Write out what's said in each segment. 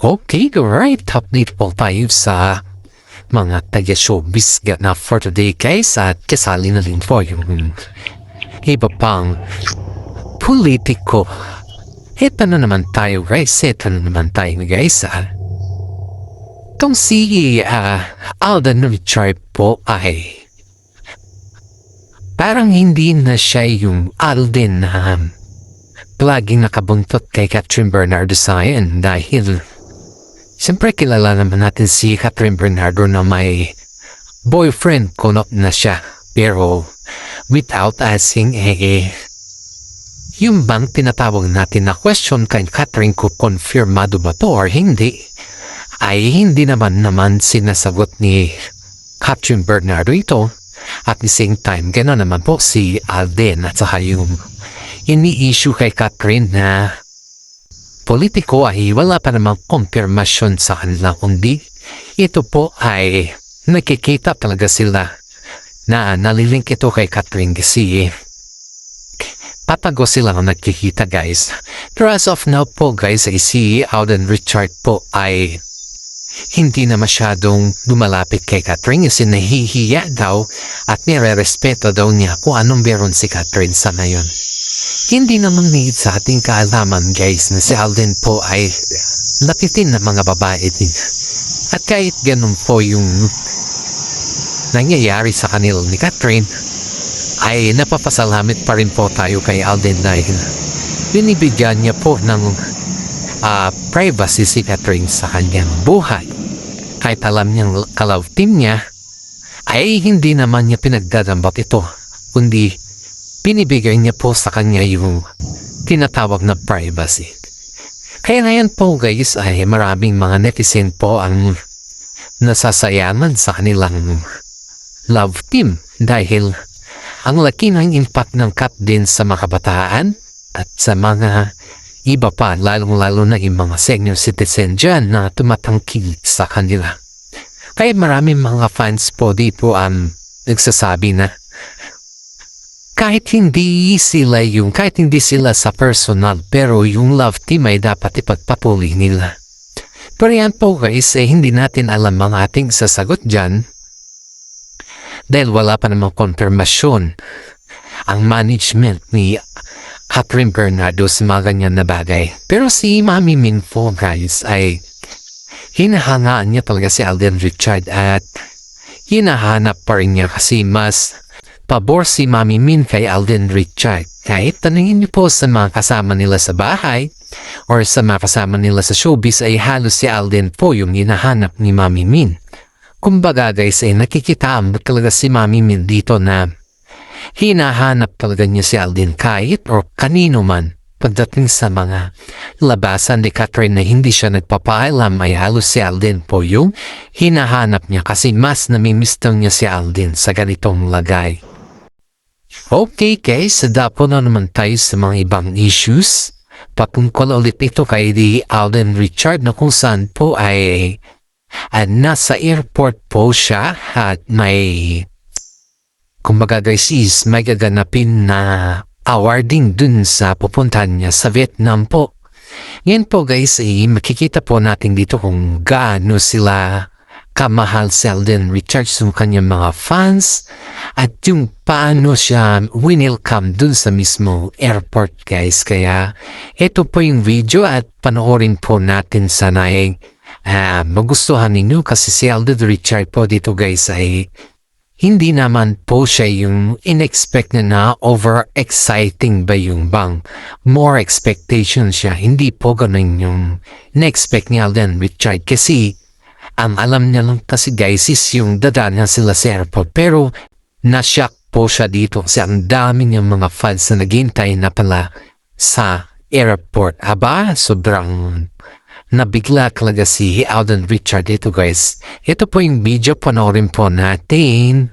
Okay, right. Update po tayo sa mga taga-showbiz na for today guys at kasali na rin po yung iba pang politiko. Ito na naman tayo guys. Itong si Alden Richard po ay parang hindi na siya yung Alden na laging nakabuntot kay Catherine Bernardo Sayan dahil siyempre kilala naman natin si Catherine Bernardo na may boyfriend kunot na siya. Pero without asking yung bang tinatawag natin na question kay Catherine kung confirmado ba to or hindi, ay hindi naman sinasagot ni Catherine Bernardo ito. At the same time, gano'n naman po si Alden at saka yung ini-issue kay Catherine na politiko ay wala pa namang konfirmasyon sa kanila, kundi ito po ay nakikita talaga sila na nalilink ito kay Catherine kasi patago sila na nagkikita guys. Pero as of now po guys ay si Alden Richard po ay hindi na masyadong lumalapit kay Catherine kasi nahihiya daw at nire-respeto daw niya kung anong meron si Catherine sa ngayon. Hindi naman need sa ating kaalaman guys na si Alden po ay lapitin na mga babae din. At kahit ganun po yung nangyayari sa kanila ni Catherine, ay napapasalamit pa rin po tayo kay Alden dahil binibigyan niya po ng privacy si Catherine sa kanyang buhay. Kahit alam niyang ka-love team niya, ay hindi naman niya pinagdadambat ito, kundi binibigay niya po sa kanya yung tinatawag na privacy. Kaya ngayon po guys ay maraming mga netizen po ang nasasayaman sa kanilang love team dahil ang laki ng impact ng cut din sa mga kabataan at sa mga iba pa, lalong-lalo na yung mga senior citizen dyan na tumatangkil sa kanila. Kaya maraming mga fans po dito nagsasabi na kahit hindi sila sa personal, pero yung love team ay dapat ipagpatuloy nila. Pero yan po guys, hindi natin alam ang ating sasagot dyan dahil wala pa namang konfirmasyon ang management ni Catherine Bernardo sa mga ganyan na bagay. Pero si Mami Min po guys ay hinahangaan niya talaga si Alden Richard at hinahanap pa rin niya kasi mas pabor si Mami Min kay Alden Richard. Kahit tanungin niyo po sa mga kasama nila sa bahay or sa mga kasama nila sa showbiz ay halos si Alden po yung hinahanap ni Mami Min. Kumbaga guys ay nakikita talaga si Mami Min dito na hinahanap talaga niya si Alden kahit o kanino man. Pagdating sa mga labasan ni Catherine na hindi siya nagpapaalam ay halos si Alden po yung hinahanap niya kasi mas namimiss niya si Alden sa ganitong lagay. Okay guys, dapo na naman tayo sa mga ibang issues. Patungkol ulit ito kay Alden Richard na kung saan po ay nasa airport po siya at may kumbaga guys is may gaganapin na awarding dun sa pupuntahan niya sa Vietnam po. Ngayon po guys makikita po natin dito kung gaano sila kamahal si Alden Richard sa kanyang mga fans at yung paano siya winelcome dun sa mismo airport guys. Kaya ito po yung video at panoorin po natin sana magustuhan ninyo kasi si Alden Richard po dito guys ay hindi naman po siya yung in-expect na over-exciting ba yung bang more expectation siya. Hindi po ganun yung in-expect ni Alden Richard kasi ang alam niya lang kasi guys is yung dadaan sila sa airport. Pero na-shock po siya dito kasi ang dami niyang mga fans na naghintay na pala sa airport. Aba, sobrang nabigla talaga si Alden Richard dito guys. Ito po yung video, panoorin po natin.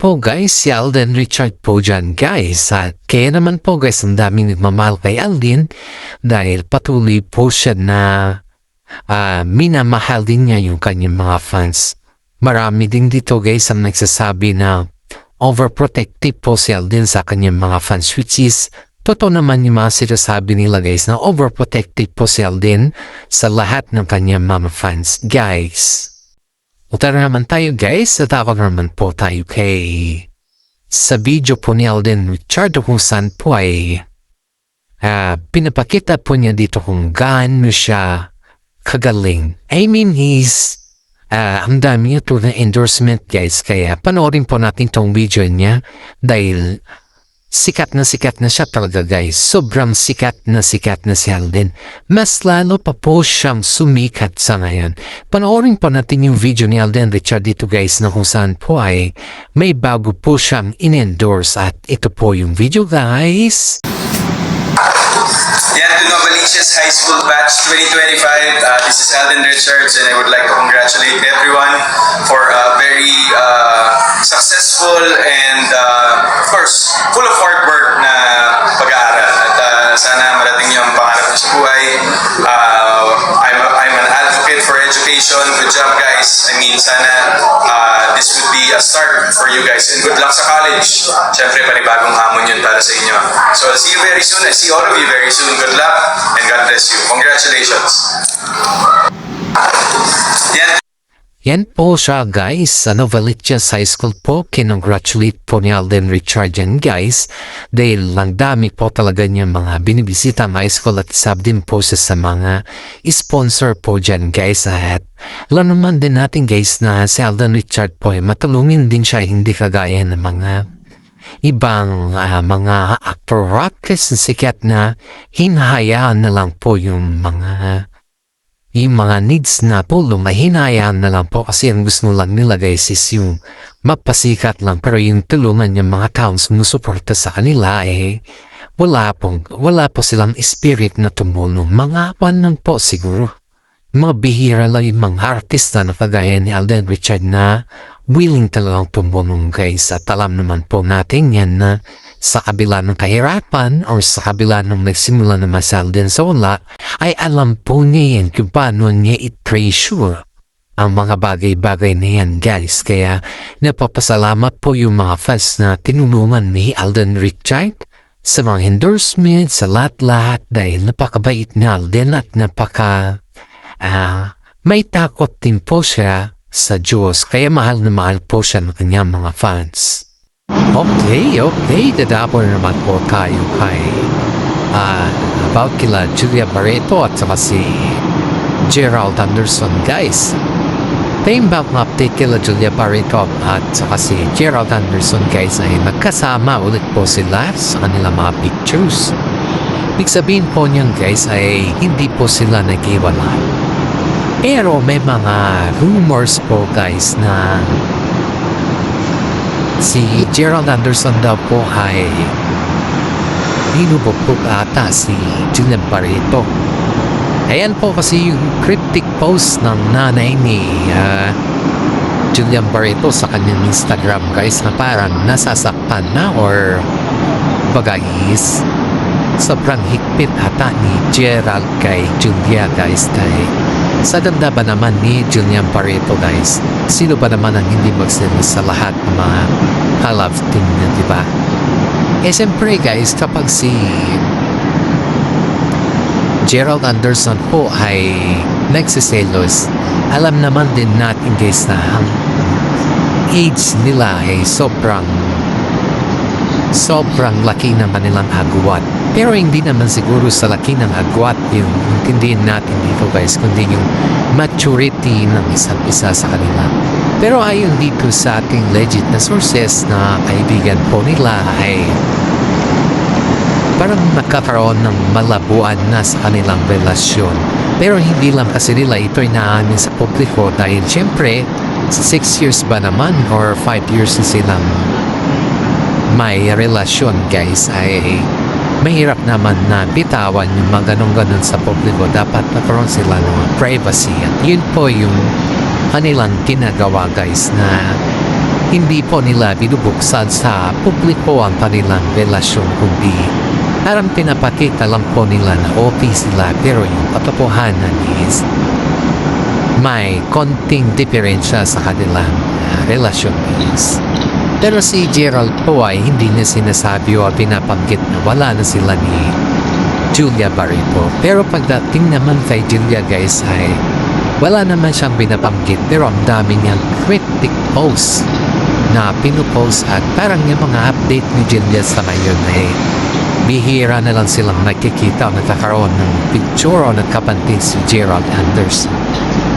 po guys, si Alden Richard po dyan guys. At kaya naman po guys, ang daming nagmamahal kay Alden dahil patuloy po siya na minamahal din niya yung kanyang mga fans. Marami din dito guys ang nagsasabi na overprotective po si Alden sa kanyang mga fans, which is totoo naman yung mga sinasabi nila guys na overprotective po si Alden sa lahat ng kanyang mga fans guys. Tara naman tayo guys, at ako naman po tayo sa video po ni Alden Richard kung saan po ay pinapakita po niya dito kung gaano siya kagaling. I mean ang dami ito na endorsement guys, kaya panoorin po natin tong video niya dahil sikat na siya talaga guys. Sobrang sikat na si Alden. Mas lalo pa po siyang sumikat sa ngayon. Panoorin po natin yung video ni Alden Richard dito guys na kung saan po ay may bago po siyang in-endorse at ito po yung video guys. Yan to Novaliches High School Batch 2025. This is Alden Richards and I would like to congratulate everyone for a very successful and of course full of hard work na pag-aaral. At sana marating niyo ang pangarap niyo sa buhay. I'm an advocate for education. Good job guys. I mean sana this would be a start for you guys and good luck sa college. Siyempre panibagong hamon yun para sa inyo. So I'll see you very soon. I see all of you very soon. Good luck and God bless you. Congratulations. Yan po siya guys, sa Novaliches High School po, kinongratulate po ni Alden Richard yan guys dahil lang dami po talaga niya mga binibisita ng high school at sab din po siya sa mga sponsor po dyan guys. At alam naman din natin guys na si Alden Richard po ay matulungin din siya, hindi kagaya ng mga ibang mga actor or actress na sikat na hinahayaan na lang po yung mga needs na tulong na hinayaan na lang po kasi ang gusto lang nila guys is yung mapasikat lang, pero yung tulungan yung mga taong sumusuporta sa kanila wala po silang spirit na tumulong. Mga lang po siguro. Mga bihira lang yung mga artista na kagaya ni Alden Richard na willing talagang tumulong guys. At alam naman po natin yan na sa kabila ng kahirapan or sa kabila ng nagsimula na masal din sa wala, ay alam po niya yan kung paano niya i-treasure ang mga bagay-bagay na yan guys. Kaya napapasalamat po yung mga fans na tinulungan ni Alden Richard sa mga endorsement, sa lahat-lahat dahil napakabait ni Alden at may takot din po siya sa Diyos. Kaya mahal na mahal po siya ng kanyang mga fans. Okay, dadapon naman po tayo kay about kila Julia Barreto at saka si Gerald Anderson guys. Time back na update kila Julia Barreto at saka si Gerald Anderson guys ay nagkasama ulit po sila sa kanilang mga pictures. Ibig sabihin po niyan guys ay hindi po sila nag-iwalay. Pero may mga rumors po guys na si Gerald Anderson daw po ay hinubog ata si Julia Barreto. Ayan po kasi yung cryptic post ng nanay ni Julia Barreto sa kanyang Instagram guys na parang nasasaktan na or bagayis. Sobrang higpit ata ni Gerald kay Julia guys dahil sa damdaman naman ni Julia Barreto guys, sino ba naman ang hindi magsinis sa lahat ng mga ka-love team niya, diba? Siyempre guys, kapag si Gerald Anderson po ay nagsiselos, alam naman din natin guys na ang age nila ay sobrang laki ng kanilang agwat. Pero hindi naman siguro sa laki ng agwat yung intindihin natin dito guys, kundi yung maturity ng isa't isa sa kanila. Pero ayon dito sa ating legit na sources na kaibigan po nila ay parang nakakaroon ng malabuan na sa kanilang relasyon. Pero hindi lang kasi nila ito inaamin sa publiko dahil syempre 6 years ba naman or 5 years na silang may relasyon guys ay mahirap naman na bitawan yung mga ganun sa publiko. Dapat nagkaroon sila ng privacy at yun po yung kanilang ginagawa guys na Hindi po nila binubuksan sa publiko ang kanilang relasyon kundi parang pinapakita lang po nila na okay sila pero yung katotohanan is may konting diferensya sa kanilang relasyon is. Pero si Gerald po ay hindi niya sinasabi o pinapanggit na wala na sila ni Julia Barreto. Pero pagdating naman kay Julia guys ay wala naman siyang binabanggit pero ang dami niyang cryptic posts na pinupost at parang yung mga update ni Julia sa ngayon ay bihira na lang silang nakikita o nagkakaroon ng picture o nagkapantin si Gerald Anderson.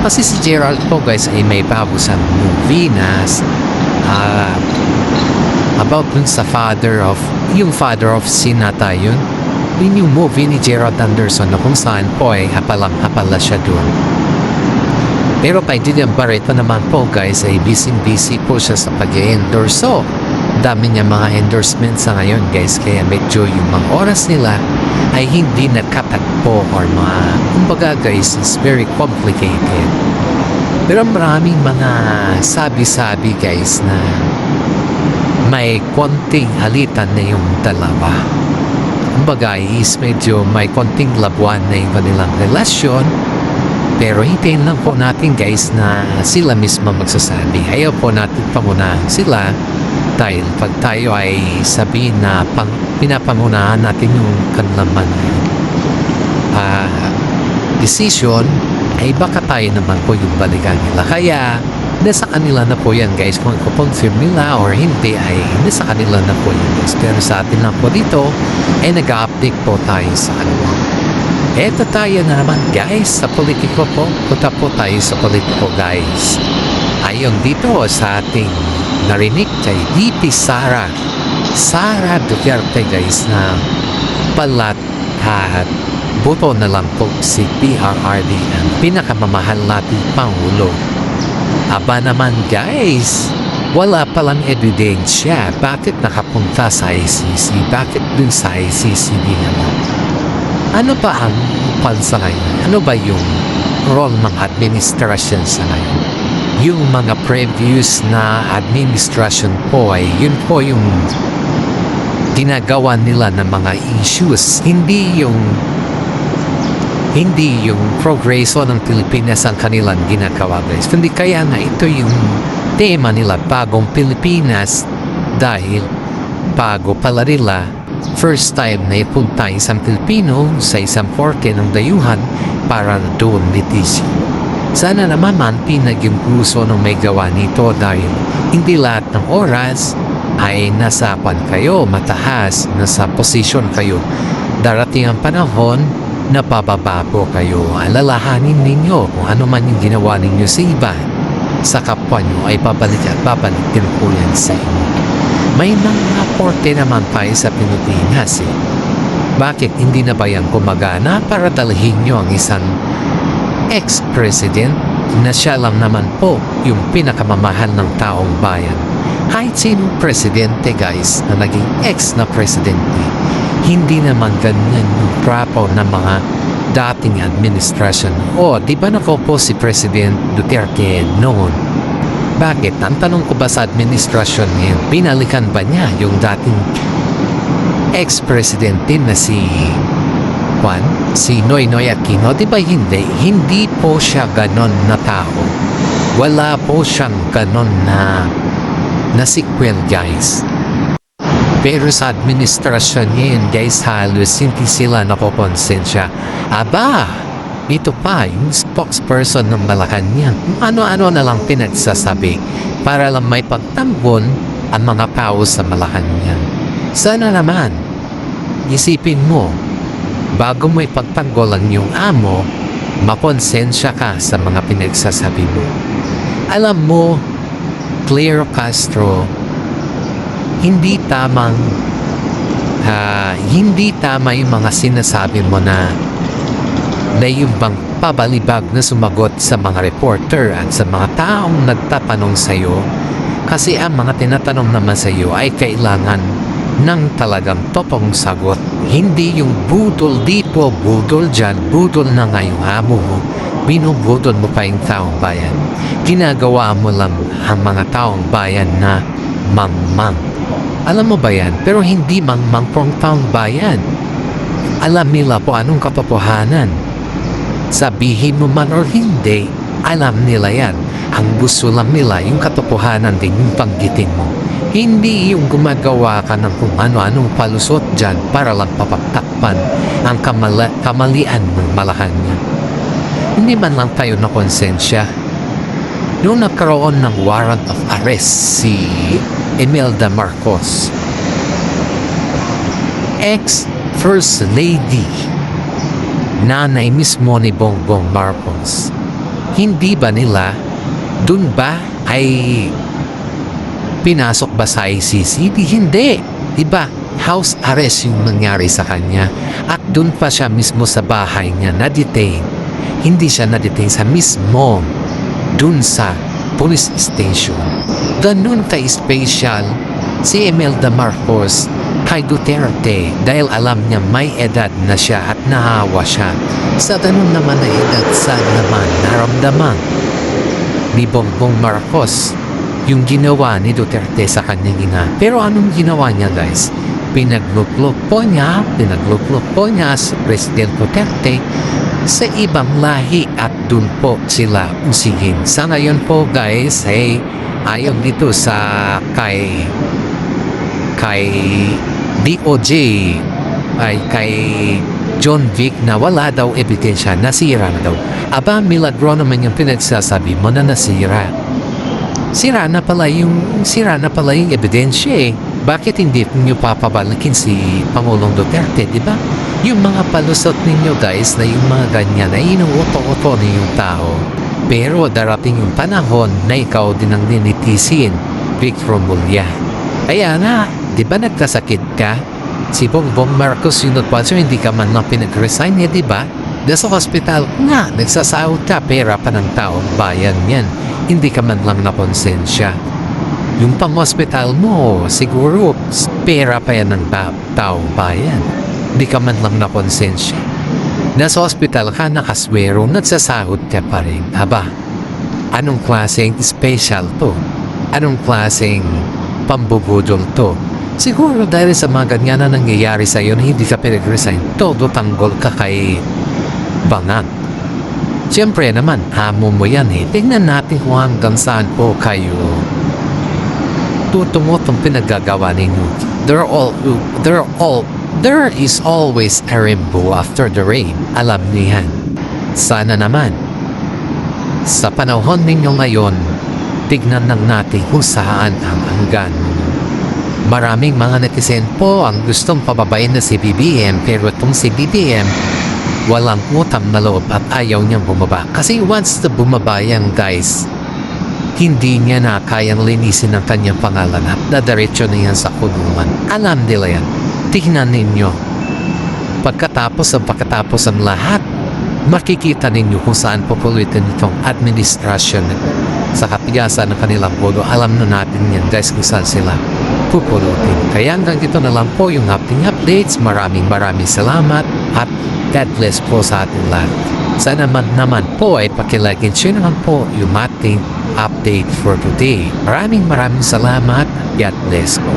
Kasi si Gerald po guys ay may bago sa movie na about dun sa father of Sinata yun. Yung movie ni Gerald Anderson na kung saan po ay hapalang-hapala siya dun. Pero kay Julia Barreto naman po guys ay busy po siya sa pag-endorse. So, dami niya mga endorsements sa ngayon guys. Kaya medyo yung mga oras nila ay hindi nagkatagpo or mga, kumbaga guys, is very complicated. Pero maraming mga sabi-sabi guys na may konting halitan na yung dalawa. Kumbaga is medyo may konting labuan na yung kanilang relasyon. Pero hintayin lang po natin guys na sila mismo magsasabi. Ayaw po natin pangunahan sila dahil pag tayo ay sabihin na pinapangunahan natin yung kanilang decision ay baka tayo naman po yung balikan nila. Kaya nasa kanila na po yan guys kung i-confirm nila or hindi ay nasa kanila na po yun guys. Pero sa atin lang po dito ay nag-update po tayo sa kanila. Eto tayo na naman guys sa politiko po. Punta po tayo sa politiko guys. Ayon dito sa ating narinig kay VP Sara Duterte guys na palat at buto na lang po si PRRD ang pinakamamahal nating Pangulo. Aba naman guys, wala palang ebidensya bakit nakapunta sa ICC, bakit dun sa ICC din naman. Ano ba ang pansa ngayon? Ano ba yung role ng administrasyon sa ngayon? Yung mga previous na administration po ay yun po yung ginagawa nila ng mga issues. Hindi yung progreso ng Pilipinas ang kanilang ginagawa guys. Kundi kaya nga ito yung tema nila, bagong Pilipinas, dahil bago pala nila first time na ipunta isang Pilipino sa isang korte ng dayuhan para doon litisyo. Sana naman pinaging puso ng may gawa nito dahil hindi lahat ng oras ay nasapan kayo, matahas, nasa posisyon kayo. Darating ang panahon na pababa po kayo. Alalahanin ninyo kung ano man yung ginawa ninyo sa iba. Sa kapwa nyo ay babalik at babalik din po yan sa inyo. May mga korte naman tayo sa Pilipinas eh. Bakit hindi na ba yan gumagana para dalhin nyo ang isang ex-president na siya lang naman po yung pinakamamahal ng taong bayan? Kahit sinong presidente guys na naging ex na presidente, hindi naman ganyan yung trapo ng mga dating administration. O, di ba po si President Duterte noon? Bakit? Ang tanong ko ba sa administrasyon ngayon, binalikan ba niya yung dating ex-presidente na si Noynoy Aquino? Di ba hindi? Hindi po siya ganon na tao. Wala po siyang ganon na sequel guys. Pero sa administrasyon ngayon guys, halos hindi sila nakokonsensya. Aba! Ito pa, yung spokesperson ng Malacanang, ano-ano na lang pinagsasabi para lang may pagtambon ang mga tao sa Malacanang. Sana naman, isipin mo, bago mo ipagtanggol ang iyong amo, makonsensya ka sa mga pinagsasabi mo. Alam mo, Claire Castro, hindi tama yung mga sinasabi mo na yung bang pabalibag na sumagot sa mga reporter at sa mga taong nagtatanong sa iyo, kasi ang mga tinatanong naman sa iyo ay kailangan ng talagang totoong sagot. Hindi yung budol dito, budol dyan, budol na ngayong amo mo, binubudol mo pa yung taong bayan. ginagawa mo lang ang mga taong bayan na mangmang. Alam mo ba yan? Pero hindi mangmang pong taong bayan. Alam nila po anong katotohanan. Sabihin mo man or hindi, alam nila yan. Ang gusto lang nila yung katotohanan din yung panggitin mo. Hindi yung gumagawa ka ng kung ano-anong palusot dyan para lang papagtakpan ang kamalian ng Malacanang. Hindi man lang tayo na konsensya. Noong nagkaroon ng warrant of arrest si Imelda Marcos, ex-First Lady, nanay mismo ni Bongbong Marcos, hindi ba nila dun ba ay pinasok ba sa ICC? Hindi. Diba? House arrest yung nangyari sa kanya. At dun pa siya mismo sa bahay niya na-detain. Hindi siya na-detain sa mismo dun sa police station. Ganun ka-special si Imelda Marcos kay Duterte dahil alam niya may edad na siya at nahawa siya. Sa ganun naman na edad, saan naman naramdaman ni Bongbong Marcos yung ginawa ni Duterte sa kanyang ina. Pero anong ginawa niya, guys? Pinagluklok po niya si President Duterte sa ibang lahi at dun po sila usigin. Sa ngayon po, guys, ay ayon dito sa kay DOJ ay kay John Vic na wala daw ebidensya, nasira na daw. Aba, milagro naman yung pinagsasabi mo na nasira. Sira na pala yung ebidensya eh. Bakit hindi niyo papabalikin si Pangulong Duterte, di ba? Yung mga palusot ninyo, guys, na yung mga ganyan na inuuto-uto ninyong tao. Pero darating yung panahon na ikaw din ang ninitisin, Vic Romulia. Kaya na, di ba nagkasakit ka? Si Bongbong Marcos yung nagpasyo, hindi ka man lang pinag-resign eh, di ba? Sa hospital nga, nagsasahod ka, pera pa ng taong bayan yan. Hindi ka man lang nakonsensya. Yung pang-hospital mo, siguro, pera pa yan ng taong bayan. Hindi ka man lang nakonsensya. Nasa hospital ka, nakaswero, nagsasahod ka pa rin. Aba, anong klaseng special to? Anong klaseng pambubudol to? Siguro dahil sa mga ganyan na nangyayari sa iyo na hindi ka pinag-resign, todo tanggol ka kay Bangat. Siyempre naman, hamon mo yan eh. Tingnan natin kung hanggang saan po kayo tutumutong pinaggagawa ninyo. There is always a rainbow after the rain. Alam niyo yan. Sana naman, sa panahon ninyo ngayon, tignan lang natin kung saan ang hanggan. Maraming mga netizen po ang gustong pababain na si BBM, pero itong si BBM, walang utang na loob at ayaw niyang bumaba. Kasi once na bumaba yan, guys, hindi niya na kayang linisin ang kanyang pangalan at dadiretso na yan sa kulungan. Alam nila yan. Tingnan ninyo. Pagkatapos ang lahat, makikita ninyo kung saan pupulitin itong administrasyon sa katiyasan ng kanilang bodo. Alam na natin yan, guys, kung saan sila pupulutin. Kaya hanggang dito na lang po yung updates. Maraming salamat at God bless po sa ating lahat. Sana naman po ay pakilike and share naman po yung ating update for today. Maraming salamat. God bless po.